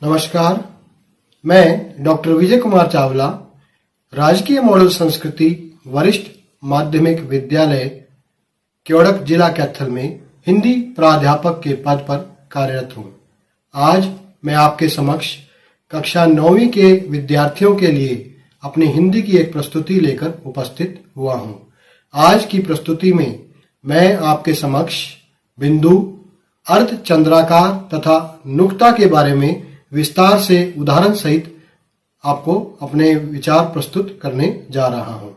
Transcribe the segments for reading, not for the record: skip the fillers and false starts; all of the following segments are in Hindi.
नमस्कार, मैं डॉक्टर विजय कुमार चावला, राजकीय मॉडल संस्कृति वरिष्ठ माध्यमिक विद्यालय क्योड़क जिला कैथल में हिंदी प्राध्यापक के पद पर कार्यरत हूँ। आज मैं आपके समक्ष कक्षा 9वीं के विद्यार्थियों के लिए अपनी हिंदी की एक प्रस्तुति लेकर उपस्थित हुआ हूँ। आज की प्रस्तुति में मैं आपके समक्ष बिंदु, अर्ध चंद्राकार तथा नुक्ता के बारे में विस्तार से उदाहरण सहित आपको अपने विचार प्रस्तुत करने जा रहा हूं।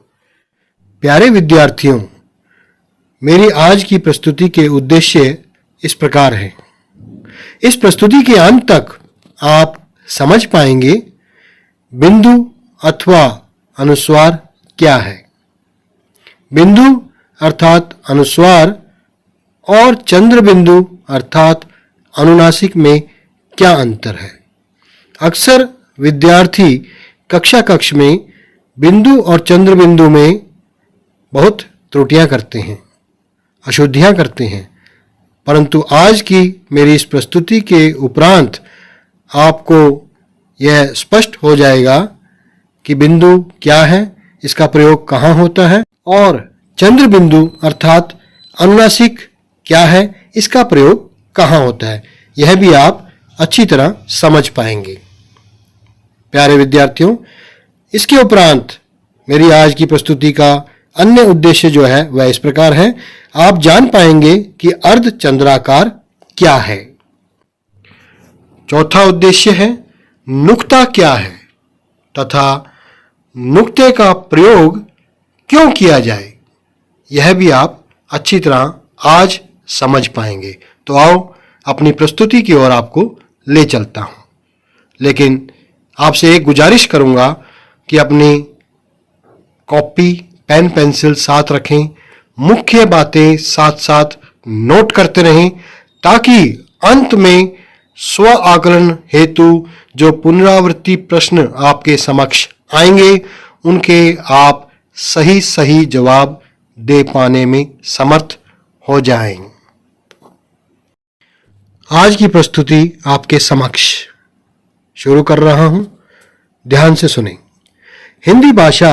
प्यारे विद्यार्थियों, मेरी आज की प्रस्तुति के उद्देश्य इस प्रकार है। इस प्रस्तुति के अंत तक आप समझ पाएंगे बिंदु अथवा अनुस्वार क्या है। बिंदु अर्थात अनुस्वार और चंद्र बिंदु अर्थात अनुनासिक में क्या अंतर है। अक्सर विद्यार्थी कक्ष में बिंदु और चंद्र बिंदु में बहुत त्रुटियां करते हैं, अशुद्धियां करते हैं, परंतु आज की मेरी इस प्रस्तुति के उपरांत आपको यह स्पष्ट हो जाएगा कि बिंदु क्या है, इसका प्रयोग कहाँ होता है, और चंद्र बिंदु अर्थात अनुनासिक क्या है, इसका प्रयोग कहाँ होता है। यह भी आप अच्छी तरह समझ पाएंगे। प्यारे विद्यार्थियों, इसके उपरांत मेरी आज की प्रस्तुति का अन्य उद्देश्य जो है वह इस प्रकार है। आप जान पाएंगे कि अर्ध चंद्राकार क्या है। चौथा उद्देश्य है नुक्ता क्या है तथा नुक्ते का प्रयोग क्यों किया जाए। यह भी आप अच्छी तरह आज समझ पाएंगे। तो आओ अपनी प्रस्तुति की ओर आपको ले चलता हूं, लेकिन आपसे एक गुजारिश करूंगा कि अपनी कॉपी, पेन, पेंसिल साथ रखें, मुख्य बातें साथ साथ नोट करते रहें, ताकि अंत में स्व आकलन हेतु जो पुनरावृत्ति प्रश्न आपके समक्ष आएंगे उनके आप सही सही जवाब दे पाने में समर्थ हो जाएं। आज की प्रस्तुति आपके समक्ष शुरू कर रहा हूं। ध्यान से सुनें। हिंदी भाषा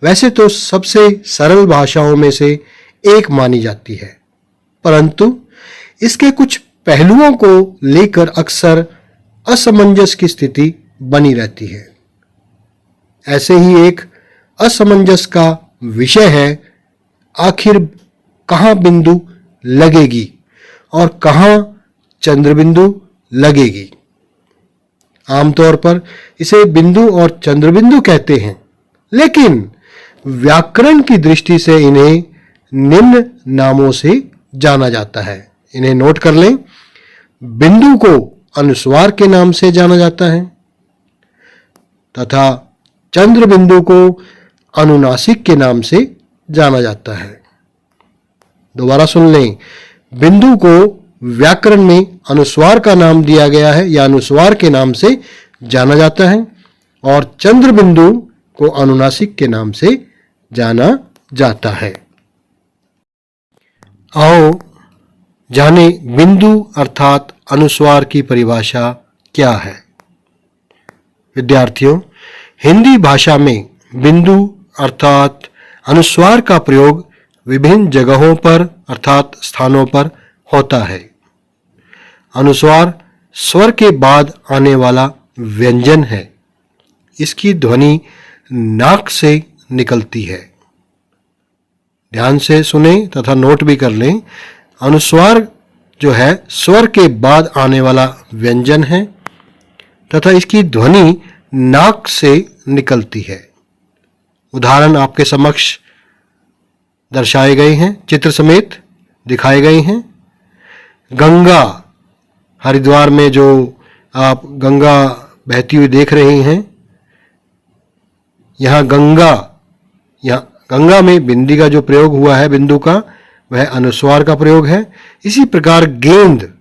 वैसे तो सबसे सरल भाषाओं में से एक मानी जाती है, परंतु इसके कुछ पहलुओं को लेकर अक्सर असमंजस की स्थिति बनी रहती है। ऐसे ही एक असमंजस का विषय है आखिर कहाँ बिंदु लगेगी और कहाँ चंद्र बिंदु लगेगी। आमतौर पर इसे बिंदु और चंद्र बिंदु कहते हैं, लेकिन व्याकरण की दृष्टि से इन्हें निम्न नामों से जाना जाता है। इन्हें नोट कर लें। बिंदु को अनुस्वार के नाम से जाना जाता है तथा चंद्र बिंदु को अनुनासिक के नाम से जाना जाता है। दोबारा सुन लें। बिंदु को व्याकरण में अनुस्वार का नाम दिया गया है या अनुस्वार के नाम से जाना जाता है, और चंद्र बिंदु को अनुनासिक के नाम से जाना जाता है। आओ जाने बिंदु अर्थात अनुस्वार की परिभाषा क्या है। विद्यार्थियों, हिंदी भाषा में बिंदु अर्थात अनुस्वार का प्रयोग विभिन्न जगहों पर अर्थात स्थानों पर होता है। अनुस्वार स्वर के बाद आने वाला व्यंजन है। इसकी ध्वनि नाक से निकलती है। ध्यान से सुने तथा नोट भी कर लें। अनुस्वार जो है स्वर के बाद आने वाला व्यंजन है तथा इसकी ध्वनि नाक से निकलती है। उदाहरण आपके समक्ष दर्शाए गए हैं, चित्र समेत दिखाए गए हैं। गंगा, हरिद्वार में जो आप गंगा बहती हुई देख रहे हैं, यहाँ गंगा में बिंदी का जो प्रयोग हुआ है बिंदु का, वह अनुस्वार का प्रयोग है। इसी प्रकार गेंद,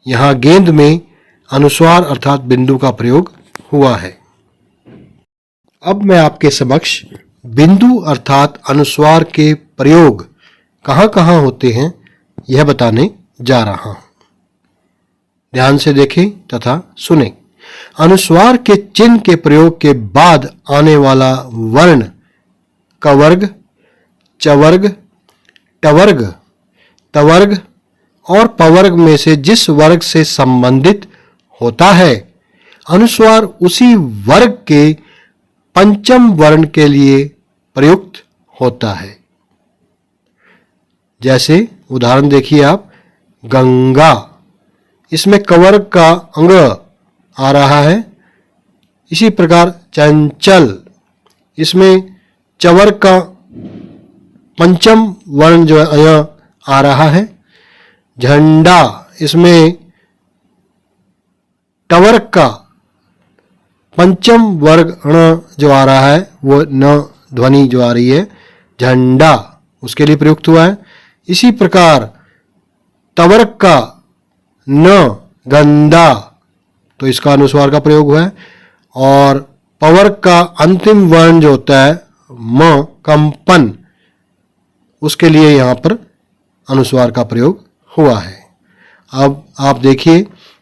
यहाँ गेंद में अनुस्वार अर्थात बिंदु का प्रयोग हुआ है। अब मैं आपके समक्ष बिंदु अर्थात अनुस्वार के प्रयोग कहाँ कहाँ होते हैं यह बताने जा रहा हूं। ध्यान से देखें तथा सुने। अनुस्वार के चिन्ह के प्रयोग के बाद आने वाला वर्ण कवर्ग, चवर्ग, टवर्ग, तवर्ग और पवर्ग में से जिस वर्ग से संबंधित होता है, अनुस्वार उसी वर्ग के पंचम वर्ण के लिए प्रयुक्त होता है। जैसे उदाहरण देखिए आप, गंगा, इसमें कवर्ग का अंग आ रहा है। इसी प्रकार चंचल, इसमें चवर्ग का पंचम वर्ण जो है यहाँ आ रहा है। झंडा, इसमें टवर्ग का पंचम वर्ग ण जो आ रहा है वो न ध्वनि जो आ रही है, झंडा, उसके लिए प्रयुक्त हुआ है। इसी प्रकार तवर्ग का न गंदा, तो इसका अनुस्वार का प्रयोग हुआ है। और पवर्ग का अंतिम वर्ण जो होता है म, कंपन, उसके लिए यहाँ पर अनुस्वार का प्रयोग हुआ है। अब आप देखिए,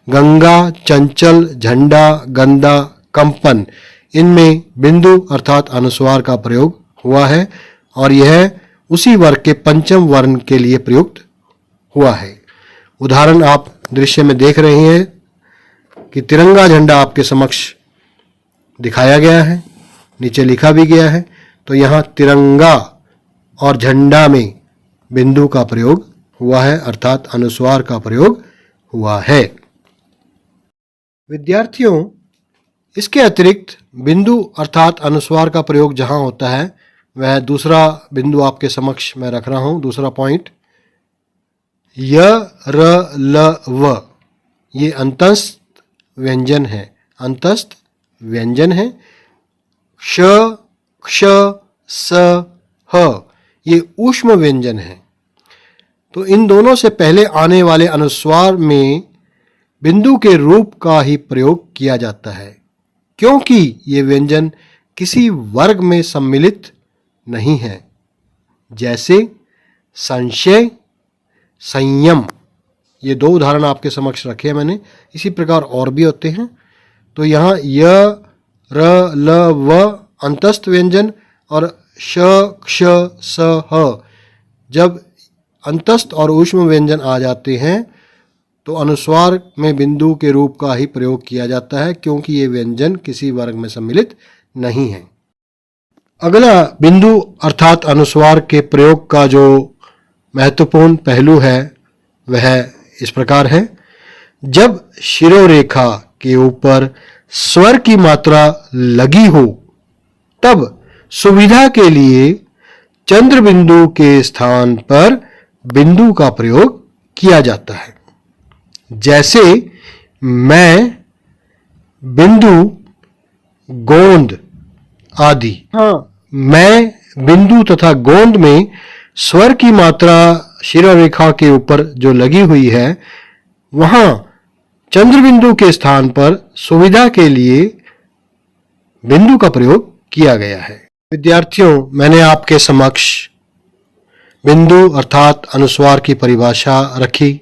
गंगा, चंचल, झंडा, गंदा, कंपन, इनमें बिंदु अर्थात अनुस्वार का प्रयोग हुआ है और यह उसी वर्ग के पंचम वर्ण के लिए प्रयुक्त हुआ है। उदाहरण आप दृश्य में देख रहे हैं कि तिरंगा झंडा आपके समक्ष दिखाया गया है, नीचे लिखा भी गया है। तो यहाँ तिरंगा और झंडा में बिंदु का प्रयोग हुआ है अर्थात अनुस्वार का प्रयोग हुआ है। विद्यार्थियों, इसके अतिरिक्त बिंदु अर्थात अनुस्वार का प्रयोग जहाँ होता है, वह दूसरा बिंदु आपके समक्ष मैं रख रहा हूँ, दूसरा पॉइंट, य, र, ल, व, ये अंतस्थ व्यंजन है, अंतस्थ व्यंजन है। श, क्ष, स, ह, ये ऊष्म व्यंजन है। तो इन दोनों से पहले आने वाले अनुस्वार में बिंदु के रूप का ही प्रयोग किया जाता है, क्योंकि ये व्यंजन किसी वर्ग में सम्मिलित नहीं है। जैसे संशय, संयम, ये दो उदाहरण आपके समक्ष रखे हैं मैंने। इसी प्रकार और भी होते हैं। तो यहाँ य, र, ल, व अंतस्थ व्यंजन और श, क्ष, स, ह जब अंतस्थ और ऊष्म व्यंजन आ जाते हैं तो अनुस्वार में बिंदु के रूप का ही प्रयोग किया जाता है, क्योंकि ये व्यंजन किसी वर्ग में सम्मिलित नहीं है। अगला बिंदु अर्थात अनुस्वार के प्रयोग का जो महत्वपूर्ण पहलू है वह इस प्रकार है। जब शिरोरेखा के ऊपर स्वर की मात्रा लगी हो, तब सुविधा के लिए चंद्र बिंदु के स्थान पर बिंदु का प्रयोग किया जाता है। जैसे मैं, बिंदु, गोंद आदि। हाँ, मैं, बिंदु तथा गोंद में स्वर की मात्रा शिरोरेखा के ऊपर जो लगी हुई है, वहां चंद्र बिंदु के स्थान पर सुविधा के लिए बिंदु का प्रयोग किया गया है। विद्यार्थियों, मैंने आपके समक्ष बिंदु अर्थात अनुस्वार की परिभाषा रखी।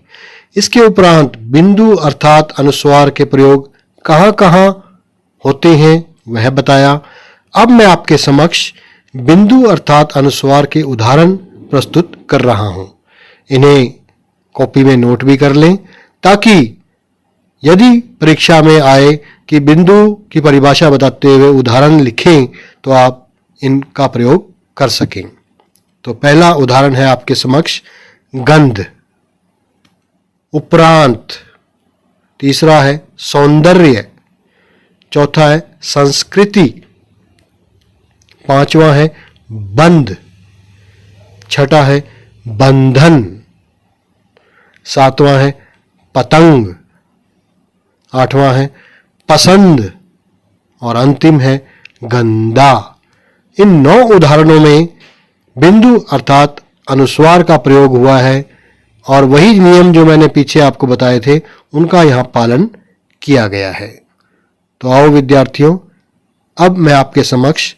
इसके उपरांत बिंदु अर्थात अनुस्वार के प्रयोग कहाँ-कहाँ होते हैं वह बताया। अब मैं आपके समक्ष बिंदु अर्थात अनुस्वार के उदाहरण प्रस्तुत कर रहा हूं। इन्हें कॉपी में नोट भी कर लें, ताकि यदि परीक्षा में आए कि बिंदु की परिभाषा बताते हुए उदाहरण लिखें तो आप इनका प्रयोग कर सकें। तो पहला उदाहरण है आपके समक्ष गंध, उपरांत, तीसरा है सौंदर्य, चौथा है संस्कृति, पांचवा है बंध, छठा है बंधन, सातवां है पतंग, आठवां है पसंद और अंतिम है गंदा। इन 9 उदाहरणों में बिंदु अर्थात अनुस्वार का प्रयोग हुआ है और वही नियम जो मैंने पीछे आपको बताए थे उनका यहाँ पालन किया गया है। तो आओ विद्यार्थियों, अब मैं आपके समक्ष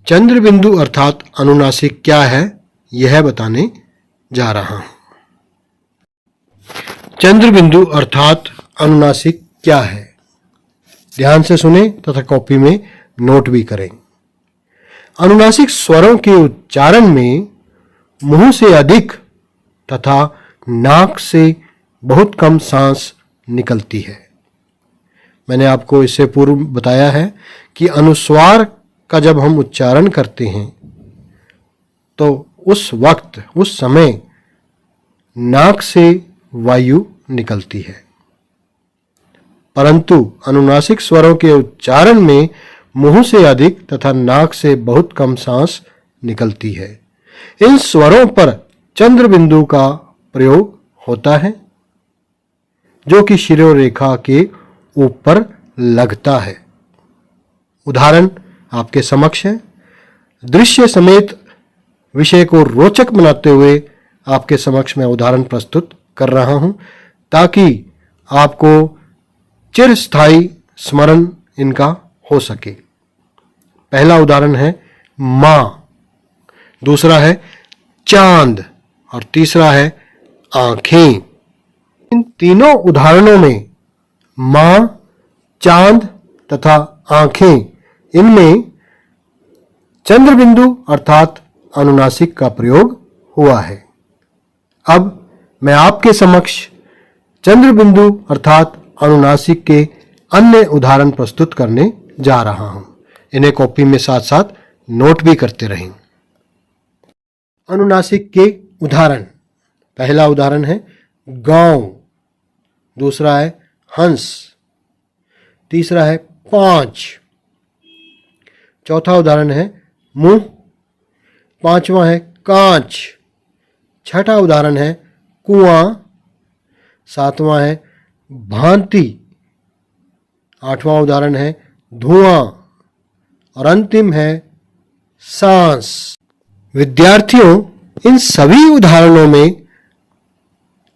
चंद्र बिंदु अर्थात अनुनासिक क्या है यह बताने जा रहा हूं। चंद्र बिंदु अर्थात अनुनासिक क्या है? ध्यान से सुने तथा कॉपी में नोट भी करें। अनुनासिक स्वरों के उच्चारण में मुंह से अधिक तथा नाक से बहुत कम सांस निकलती है। मैंने आपको इससे पूर्व बताया है कि अनुस्वार का जब हम उच्चारण करते हैं तो उस वक्त, उस समय नाक से वायु निकलती है, परंतु अनुनासिक स्वरों के उच्चारण में मुंह से अधिक तथा नाक से बहुत कम सांस निकलती है। इन स्वरों पर चंद्र बिंदु का प्रयोग होता है जो कि शिरोरेखा के ऊपर लगता है। उदाहरण आपके समक्ष है। दृश्य समेत विषय को रोचक बनाते हुए आपके समक्ष मैं उदाहरण प्रस्तुत कर रहा हूं ताकि आपको चिरस्थायी स्मरण इनका हो सके। पहला उदाहरण है मां, दूसरा है चांद और तीसरा है आंखें। इन तीनों उदाहरणों में मां, चांद तथा आंखें, इनमें चंद्र बिंदु अर्थात अनुनासिक का प्रयोग हुआ है। अब मैं आपके समक्ष चंद्र बिंदु अर्थात अनुनासिक के अन्य उदाहरण प्रस्तुत करने जा रहा हूं। इन्हें कॉपी में साथ साथ नोट भी करते रहें। अनुनासिक के उदाहरण। पहला उदाहरण है गांव, दूसरा है हंस, तीसरा है 5, चौथा उदाहरण है मुंह, पांचवा है कांच, छठा उदाहरण है कुआं, सातवां है भांति, आठवां उदाहरण है धुआं और अंतिम है सांस। विद्यार्थियों, इन सभी उदाहरणों में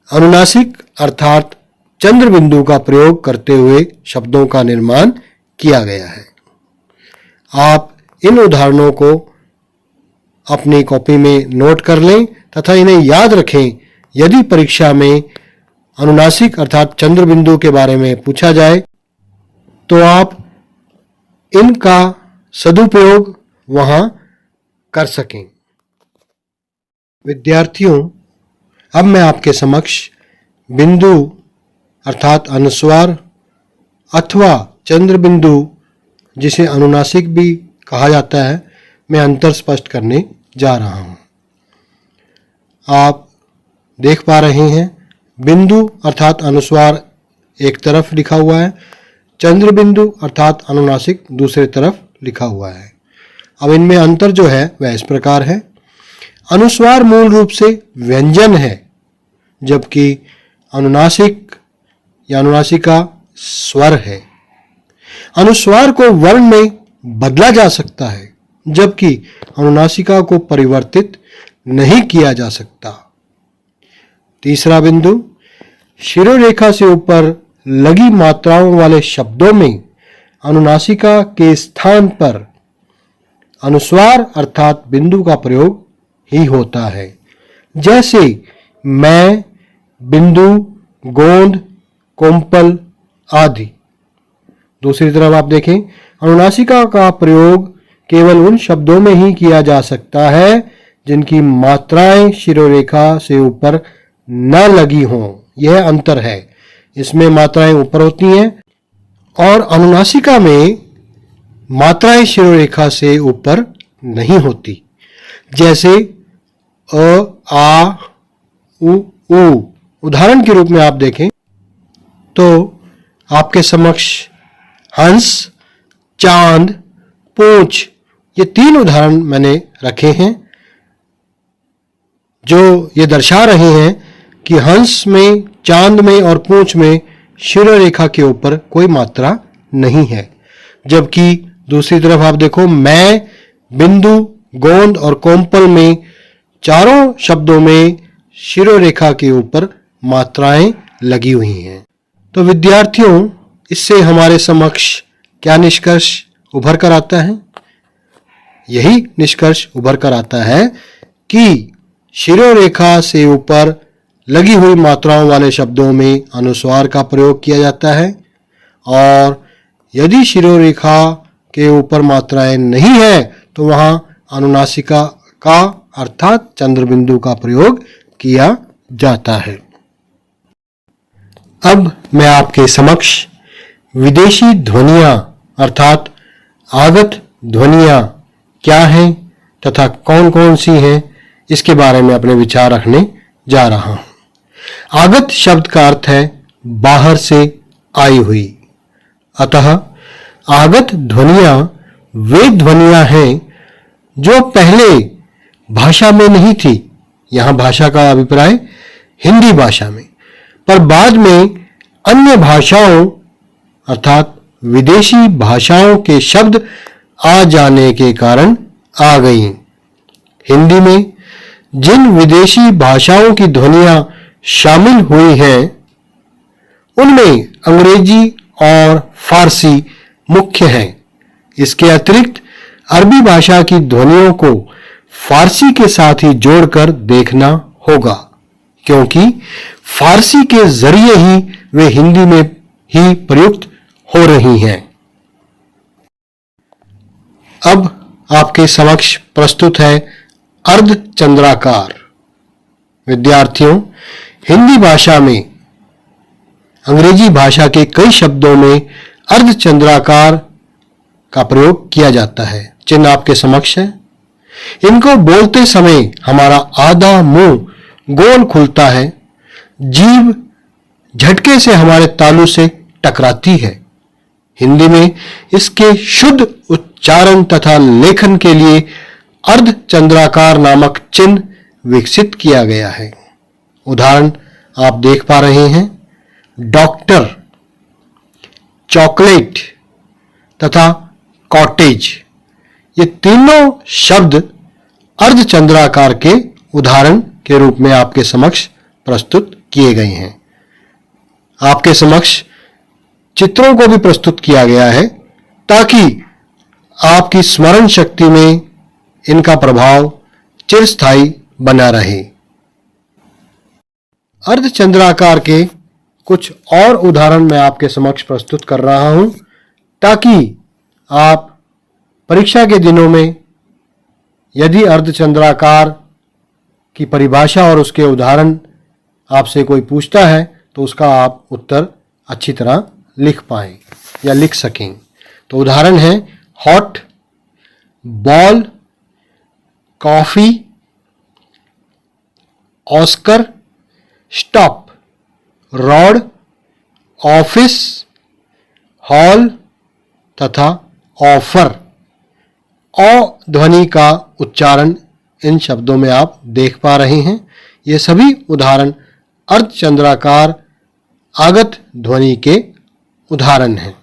अनुनासिक अर्थात चंद्र बिंदु का प्रयोग करते हुए शब्दों का निर्माण किया गया है। आप इन उदाहरणों को अपनी कॉपी में नोट कर लें तथा इन्हें याद रखें। यदि परीक्षा में अनुनासिक अर्थात चंद्र बिंदु के बारे में पूछा जाए तो आप इनका सदुपयोग वहां कर सकें। विद्यार्थियों, अब मैं आपके समक्ष बिंदु अर्थात अनुस्वार अथवा चंद्र बिंदु, जिसे अनुनासिक भी कहा जाता है, मैं अंतर स्पष्ट करने जा रहा हूं। आप देख पा रहे हैं, बिंदु अर्थात अनुस्वार एक तरफ लिखा हुआ है, चंद्र बिंदु अर्थात अनुनासिक दूसरे तरफ लिखा हुआ है। अब इनमें अंतर जो है वह इस प्रकार है। अनुस्वार मूल रूप से व्यंजन है, जबकि अनुनासिक या अनुनासिका स्वर है। अनुस्वार को वर्ण में बदला जा सकता है, जबकि अनुनासिका को परिवर्तित नहीं किया जा सकता। तीसरा बिंदु, शिरोरेखा से ऊपर लगी मात्राओं वाले शब्दों में अनुनासिका के स्थान पर अनुस्वार अर्थात बिंदु का प्रयोग ही होता है। जैसे मैं, बिंदु, गोंद, कोंपल आदि। दूसरी तरफ आप देखें, अनुनासिका का प्रयोग केवल उन शब्दों में ही किया जा सकता है जिनकी मात्राएं शिरोरेखा से ऊपर न लगी हों। यह अंतर है। इसमें मात्राएं ऊपर होती हैं और अनुनासिका में मात्राएं शिरोरेखा से ऊपर नहीं होती। जैसे अ, आ, उ, ऊ। उदाहरण के रूप में आप देखें तो आपके समक्ष हंस, चांद, पूंछ, ये तीन उदाहरण मैंने रखे हैं जो ये दर्शा रहे हैं कि हंस में, चांद में और पूंछ में शिरोरेखा के ऊपर कोई मात्रा नहीं है। जबकि दूसरी तरफ आप देखो, मैं, बिंदु, गोंद और कोंपल में चारों शब्दों में शिरोरेखा के ऊपर मात्राएं लगी हुई हैं। तो विद्यार्थियों, इससे हमारे समक्ष क्या निष्कर्ष उभर कर आता है? यही निष्कर्ष उभर कर आता है कि शिरोरेखा से ऊपर लगी हुई मात्राओं वाले शब्दों में अनुस्वार का प्रयोग किया जाता है और यदि शिरोरेखा के ऊपर मात्राएं नहीं है तो वहां अनुनासिका का अर्थात चंद्रबिंदु का प्रयोग किया जाता है। अब मैं आपके समक्ष विदेशी ध्वनियां अर्थात आगत ध्वनियां क्या हैं तथा कौन कौन सी हैं इसके बारे में अपने विचार रखने जा रहा हूं। आगत शब्द का अर्थ है बाहर से आई हुई, अतः आगत ध्वनियां वे ध्वनियां हैं जो पहले भाषा में नहीं थी। यहां भाषा का अभिप्राय हिंदी भाषा में, पर बाद में अन्य भाषाओं अर्थात विदेशी भाषाओं के शब्द आ जाने के कारण आ गई। हिंदी में जिन विदेशी भाषाओं की ध्वनियां शामिल हुई हैं उनमें अंग्रेजी और फारसी मुख्य हैं। इसके अतिरिक्त अरबी भाषा की ध्वनियों को फारसी के साथ ही जोड़कर देखना होगा, क्योंकि फारसी के जरिए ही वे हिंदी में ही प्रयुक्त हो रही हैं। अब आपके समक्ष प्रस्तुत है अर्धचंद्राकार। विद्यार्थियों, हिंदी भाषा में अंग्रेजी भाषा के कई शब्दों में अर्धचंद्राकार का प्रयोग किया जाता है। चिन्ह आपके समक्ष है। इनको बोलते समय हमारा आधा मुंह गोल खुलता है, जीभ झटके से हमारे तालू से टकराती है। हिंदी में इसके शुद्ध उच्चारण तथा लेखन के लिए अर्धचंद्राकार नामक चिन्ह विकसित किया गया है। उदाहरण आप देख पा रहे हैं। डॉक्टर, चॉकलेट तथा कॉटेज, ये तीनों शब्द अर्धचंद्राकार के उदाहरण के रूप में आपके समक्ष प्रस्तुत किए गए हैं। आपके समक्ष चित्रों को भी प्रस्तुत किया गया है ताकि आपकी स्मरण शक्ति में इनका प्रभाव चिरस्थायी बना रहे। अर्धचंद्राकार के कुछ और उदाहरण मैं आपके समक्ष प्रस्तुत कर रहा हूं ताकि आप परीक्षा के दिनों में यदि अर्धचंद्राकार की परिभाषा और उसके उदाहरण आपसे कोई पूछता है तो उसका आप उत्तर अच्छी तरह लिख पाएं या लिख सकें। तो उदाहरण है hot, ball, coffee, Oscar, stop, rod, office, hall तथा ऑफर। औ ध्वनि का उच्चारण इन शब्दों में आप देख पा रहे हैं। ये सभी उदाहरण अर्धचंद्राकार आगत ध्वनि के उदाहरण हैं।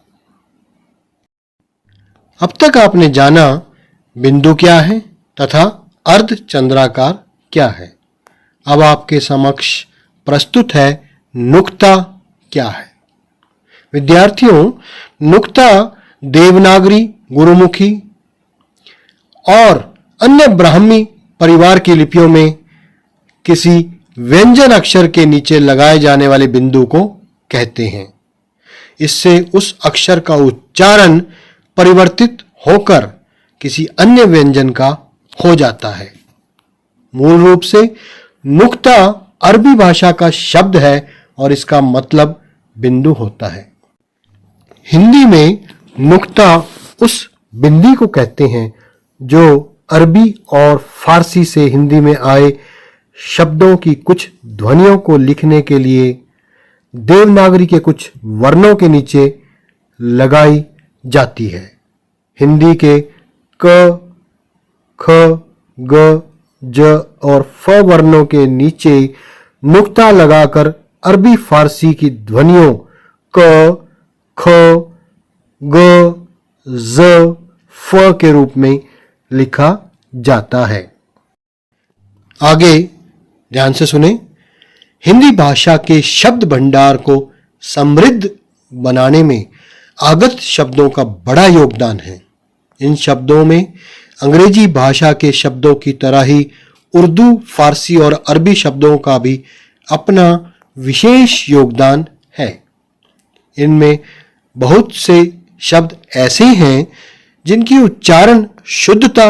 अब तक आपने जाना बिंदु क्या है तथा अर्धचंद्राकार क्या है। अब आपके समक्ष प्रस्तुत है नुक्ता क्या है। विद्यार्थियों, नुक्ता देवनागरी, गुरुमुखी और अन्य ब्राह्मी परिवार की लिपियों में किसी व्यंजन अक्षर के नीचे लगाए जाने वाले बिंदु को कहते हैं। इससे उस अक्षर का उच्चारण परिवर्तित होकर किसी अन्य व्यंजन का हो जाता है। मूल रूप से नुक्ता अरबी भाषा का शब्द है और इसका मतलब बिंदु होता है। हिंदी में नुक्ता उस बिंदी को कहते हैं जो अरबी और फारसी से हिंदी में आए शब्दों की कुछ ध्वनियों को लिखने के लिए देवनागरी के कुछ वर्णों के नीचे लगाई जाती है। हिंदी के क, ख, ग, ज और फ वर्णों के नीचे नुक्ता लगाकर अरबी फारसी की ध्वनियों क, ख, ग, ज, फ के रूप में लिखा जाता है। आगे ध्यान से सुने। हिंदी भाषा के शब्द भंडार को समृद्ध बनाने में आगत शब्दों का बड़ा योगदान है। इन शब्दों में अंग्रेजी भाषा के शब्दों की तरह ही उर्दू, फारसी और अरबी शब्दों का भी अपना विशेष योगदान है। इनमें बहुत से शब्द ऐसे हैं जिनकी उच्चारण शुद्धता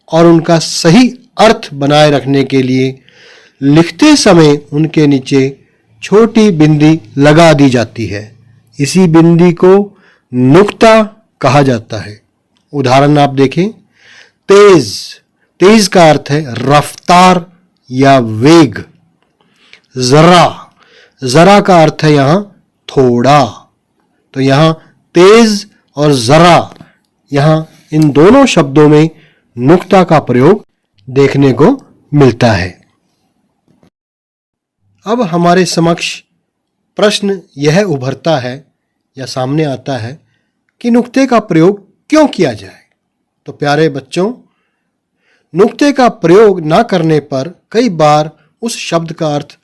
और उनका सही अर्थ बनाए रखने के लिए लिखते समय उनके नीचे छोटी बिंदी लगा दी जाती है। इसी बिंदी को नुक्ता कहा जाता है। उदाहरण आप देखें, तेज, तेज का अर्थ है रफ्तार या वेग। जरा, जरा का अर्थ है यहां थोड़ा। तो यहां तेज और जरा, यहां इन दोनों शब्दों में नुक्ता का प्रयोग देखने को मिलता है। अब हमारे समक्ष प्रश्न यह उभरता है या सामने आता है कि नुक्ते का प्रयोग क्यों किया जाए। तो प्यारे बच्चों, नुक्ते का प्रयोग न करने पर कई बार उस शब्द का अर्थ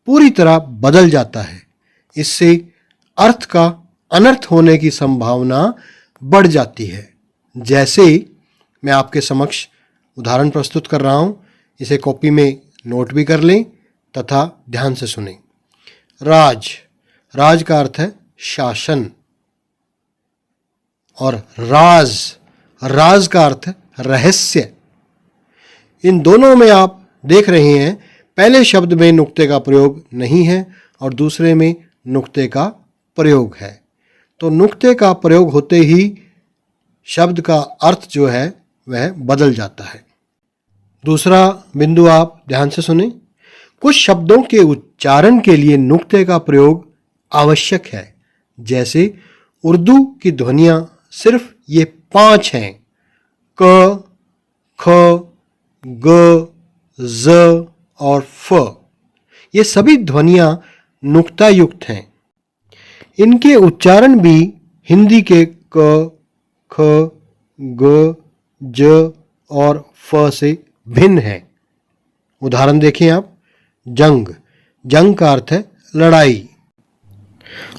पूरी तरह बदल जाता है। इससे अर्थ का अनर्थ होने की संभावना बढ़ जाती है। जैसे मैं आपके समक्ष उदाहरण प्रस्तुत कर रहा हूं, इसे कॉपी में नोट भी कर लें तथा ध्यान से सुनें। राज, राज का अर्थ है शासन, और राज, राज का अर्थ है रहस्य। इन दोनों में आप देख रहे हैं, पहले शब्द में नुक्ते का प्रयोग नहीं है और दूसरे में नुक्ते का प्रयोग है। तो नुक्ते का प्रयोग होते ही शब्द का अर्थ जो है वह बदल जाता है। दूसरा बिंदु आप ध्यान से सुनें। कुछ शब्दों के उच्चारण के लिए नुक्ते का प्रयोग आवश्यक है। जैसे उर्दू की ध्वनियां सिर्फ ये 5 हैं, क, ख, ग, ज और फ। ये सभी ध्वनियां नुक्ता युक्त हैं। इनके उच्चारण भी हिंदी के क, ख, ग, ज और फ से भिन्न है। उदाहरण देखें आप, जंग, जंग का अर्थ है लड़ाई।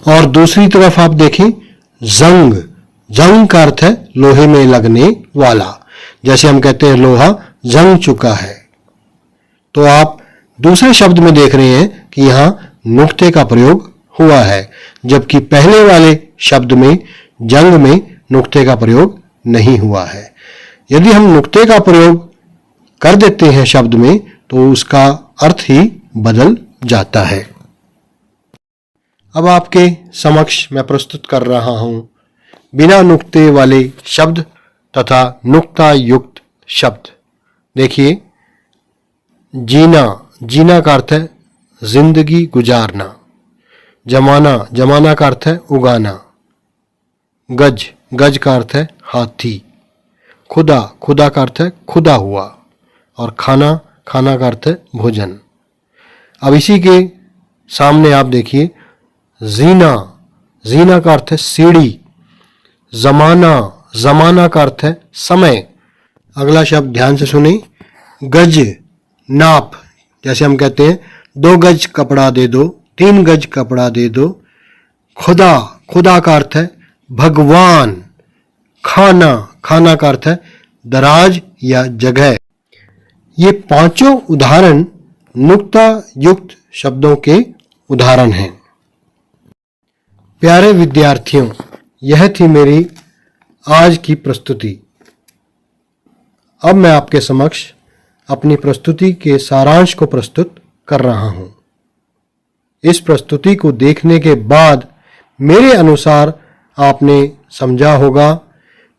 और दूसरी तरफ आप देखें जंग, जंग का अर्थ है लोहे में लगने वाला। जैसे हम कहते हैं लोहा जंग चुका है। तो आप दूसरे शब्द में देख रहे हैं कि यहां नुक्ते का प्रयोग हुआ है, जबकि पहले वाले शब्द में जंग में नुक्ते का प्रयोग नहीं हुआ है। यदि हम नुक्ते का प्रयोग कर देते हैं शब्द में तो उसका अर्थ ही बदल जाता है। अब आपके समक्ष मैं प्रस्तुत कर रहा हूं बिना नुक्ते वाले शब्द तथा नुक्ता युक्त शब्द। देखिए, जीना, जीना का अर्थ है जिंदगी गुजारना। जमाना, जमाना का अर्थ है उगाना। गज, गज का अर्थ है हाथी। खुदा, खुदा का अर्थ है खुदा हुआ। और खाना, खाना का अर्थ है भोजन। अब इसी के सामने आप देखिए जीना, जीना का अर्थ है सीढ़ी। जमाना, जमाना का अर्थ है समय। अगला शब्द ध्यान से सुने, गज, नाप। जैसे हम कहते हैं 2 गज कपड़ा दे दो, 3 गज कपड़ा दे दो। खुदा, खुदा का अर्थ है भगवान। खाना, खाना का अर्थ है दराज या जगह। ये पांचों उदाहरण नुक्ता युक्त शब्दों के उदाहरण हैं। प्यारे विद्यार्थियों, यह थी मेरी आज की प्रस्तुति। अब मैं आपके समक्ष अपनी प्रस्तुति के सारांश को प्रस्तुत कर रहा हूं। इस प्रस्तुति को देखने के बाद मेरे अनुसार आपने समझा होगा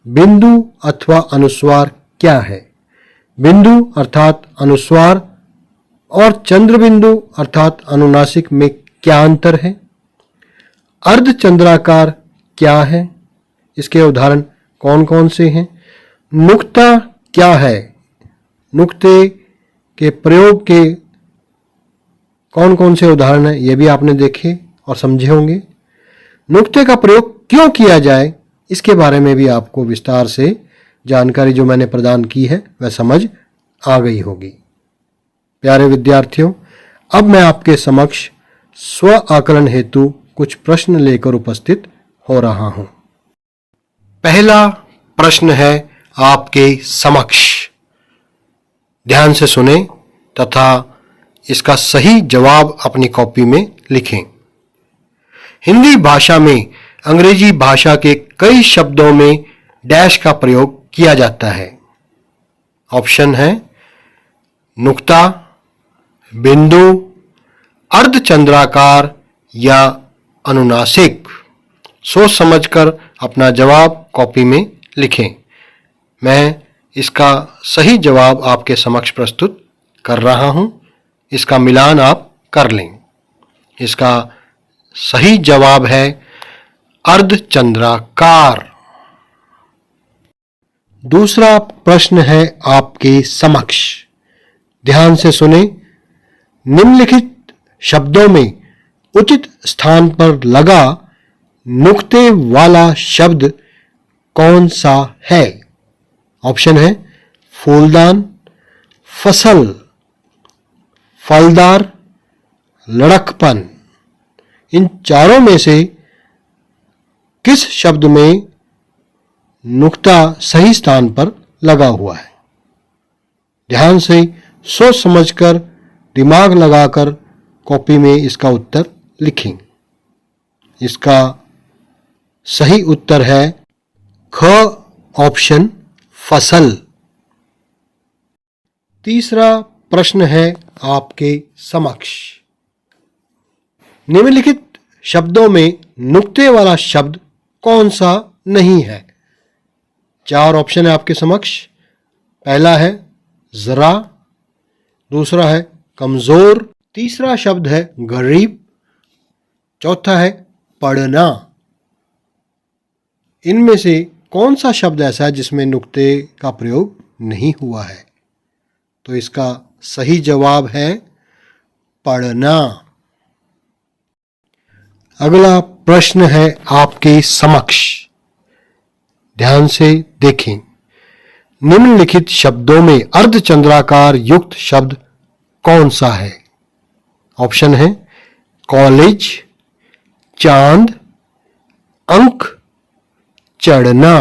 बिंदु अथवा अनुस्वार क्या है। बिंदु अर्थात अनुस्वार और चंद्र बिंदु अर्थात अनुनासिक में क्या अंतर है। अर्धचंद्राकार क्या है, इसके उदाहरण कौन कौन से हैं। नुक्ता क्या है, नुक्ते के प्रयोग के कौन कौन से उदाहरण हैं, ये भी आपने देखे और समझे होंगे। नुक्ते का प्रयोग क्यों किया जाए, इसके बारे में भी आपको विस्तार से जानकारी जो मैंने प्रदान की है वह समझ आ गई होगी। प्यारे विद्यार्थियों, अब मैं आपके समक्ष स्व आकलन हेतु कुछ प्रश्न लेकर उपस्थित हो रहा हूं। पहला प्रश्न है आपके समक्ष, ध्यान से सुने तथा इसका सही जवाब अपनी कॉपी में लिखें। हिंदी भाषा में अंग्रेजी भाषा के कई शब्दों में डैश का प्रयोग किया जाता है। ऑप्शन है नुक्ता, बिंदु, अर्धचंद्राकार या अनुनासिक। सोच समझकर अपना जवाब कॉपी में लिखें। मैं इसका सही जवाब आपके समक्ष प्रस्तुत कर रहा हूं। इसका मिलान आप कर लें। इसका सही जवाब है अर्धचंद्राकार। दूसरा प्रश्न है आपके समक्ष, ध्यान से सुने। निम्नलिखित शब्दों में उचित स्थान पर लगा नुक्ते वाला शब्द कौन सा है? ऑप्शन है फूलदान, फसल, फलदार, लड़कपन। इन चारों में से किस शब्द में नुक्ता सही स्थान पर लगा हुआ है? ध्यान से सोच समझकर दिमाग लगाकर कॉपी में इसका उत्तर लिखें। इसका सही उत्तर है ख ऑप्शन फसल। तीसरा प्रश्न है आपके समक्ष। निम्नलिखित शब्दों में नुक्ते वाला शब्द कौन सा नहीं है? चार ऑप्शन है आपके समक्ष। पहला है जरा, दूसरा है कमजोर, तीसरा शब्द है गरीब, चौथा है पढ़ना। इनमें से कौन सा शब्द ऐसा है जिसमें नुक्ते का प्रयोग नहीं हुआ है? तो इसका सही जवाब है पढ़ना। अगला प्रश्न है आपके समक्ष, ध्यान से देखें। निम्नलिखित शब्दों में अर्धचंद्राकार युक्त शब्द कौन सा है? ऑप्शन है कॉलेज, चांद, अंक, चढ़ना।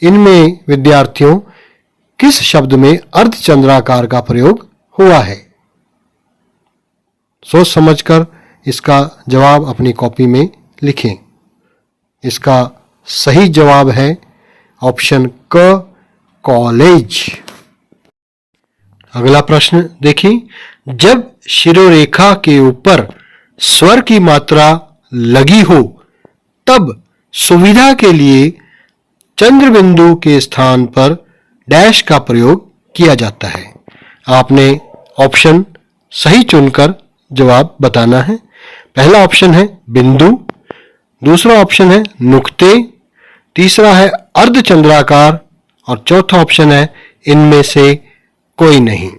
इनमें विद्यार्थियों किस शब्द में अर्धचंद्राकार का प्रयोग हुआ है? सोच समझकर इसका जवाब अपनी कॉपी में लिखें। इसका सही जवाब है ऑप्शन क कॉलेज। अगला प्रश्न देखिए। जब शिरोरेखा के ऊपर स्वर की मात्रा लगी हो तब सुविधा के लिए चंद्र बिंदु के स्थान पर डैश का प्रयोग किया जाता है। आपने ऑप्शन सही चुनकर जवाब बताना है। पहला ऑप्शन है बिंदु, दूसरा ऑप्शन है नुक्ते, तीसरा है अर्धचंद्राकार और चौथा ऑप्शन है इनमें से कोई नहीं।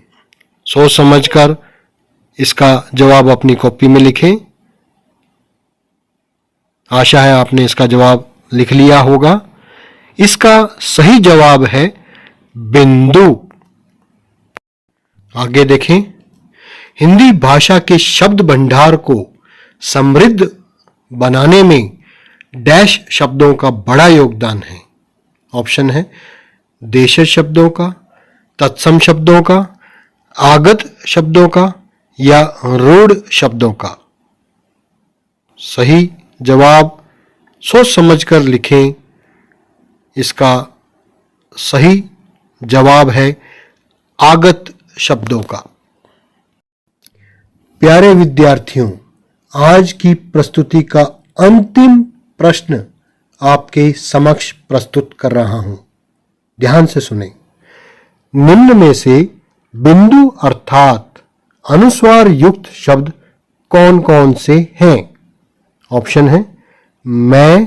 सोच समझकर इसका जवाब अपनी कॉपी में लिखें। आशा है आपने इसका जवाब लिख लिया होगा। इसका सही जवाब है बिंदु। आगे देखें। हिंदी भाषा के शब्द भंडार को समृद्ध बनाने में डैश शब्दों का बड़ा योगदान है। ऑप्शन है देशज शब्दों का, तत्सम शब्दों का, आगत शब्दों का या रूढ़ शब्दों का। सही जवाब सोच समझकर लिखें। इसका सही जवाब है आगत शब्दों का। प्यारे विद्यार्थियों, आज की प्रस्तुति का अंतिम प्रश्न आपके समक्ष प्रस्तुत कर रहा हूं। ध्यान से सुनें। निम्न में से बिंदु अर्थात अनुस्वार युक्त शब्द कौन कौन से हैं? ऑप्शन है मैं,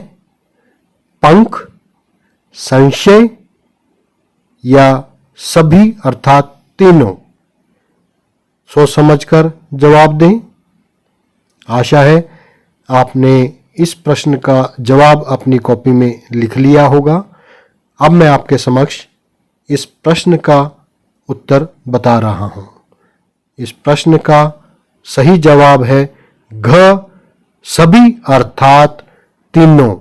पंख, संशय या सभी अर्थात तीनों। सोच समझकर जवाब दें। आशा है आपने इस प्रश्न का जवाब अपनी कॉपी में लिख लिया होगा। अब मैं आपके समक्ष इस प्रश्न का उत्तर बता रहा हूं। इस प्रश्न का सही जवाब है घ सभी अर्थात तीनों।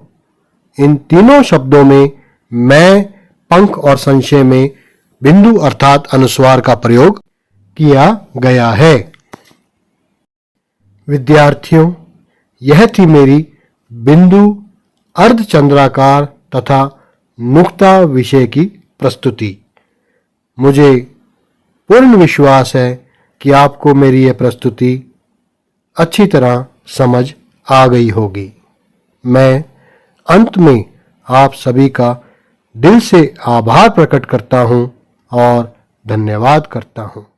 इन तीनों शब्दों में मैं, पंख और संशय में बिंदु अर्थात अनुस्वार का प्रयोग किया गया है। विद्यार्थियों, यह थी मेरी बिंदु, अर्धचंद्राकार तथा नुक्ता विषय की प्रस्तुति। मुझे पूर्ण विश्वास है कि आपको मेरी यह प्रस्तुति अच्छी तरह समझ आ गई होगी। मैं अंत में आप सभी का दिल से आभार प्रकट करता हूं और धन्यवाद करता हूं।